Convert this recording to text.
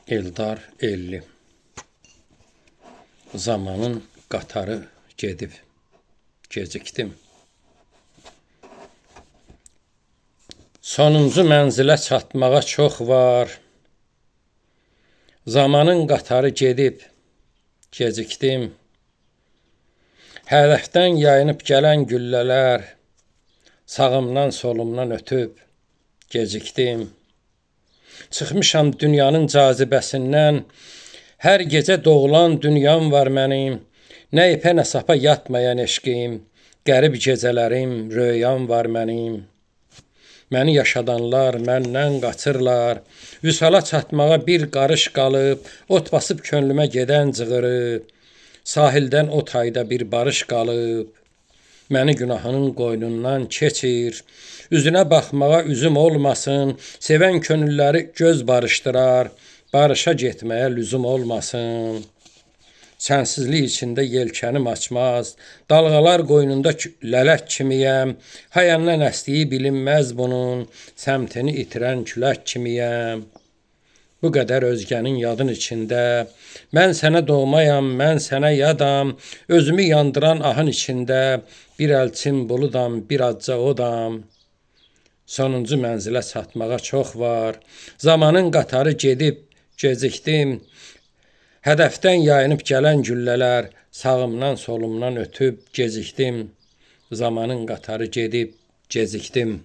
Eldar Elli. Zamanın qatarı gedib, gecikdim. Sonuncu mənzilə çatmağa çox var. Zamanın qatarı gedib, gecikdim. Hədəfdən yayınıb gələn güllələr sağımdan solumdan ötüb, gecikdim. Çıxmışam dünyanın cazibəsindən, hər gecə doğulan dünyam var mənim. Nə ipə nə sapa yatmayan eşqim, qərib gecələrim, röyam var mənim. Məni yaşadanlar məndən qaçırlar, vüsala çatmağa bir qarış qalıb, ot basıb könlümə gedən cığırıb, sahildən o tayda bir barış qalıb. Məni günahının qoynundan keçir, üzünə baxmağa üzüm olmasın, sevən könülləri göz barışdırar, barışa getməyə lüzum olmasın. Sənsizlik içində yelkənim açmaz, dalğalar qoynunda lələk kimiyəm, hayəndən əsdiyi bilinməz bunun, səmtini itirən külək kimiyəm. Bu qədər özgənin yadın içində, mən sənə doğmayam, mən sənə yadam, özümü yandıran ahın içində, bir əlçin buludam, bir acca odam. Sonuncu mənzilə çatmağa çox var, zamanın qatarı gedib, gecikdim. Hədəfdən yayınıb gələn güllələr sağımdan solumdan ötüb, gecikdim. Zamanın qatarı gedib, gecikdim.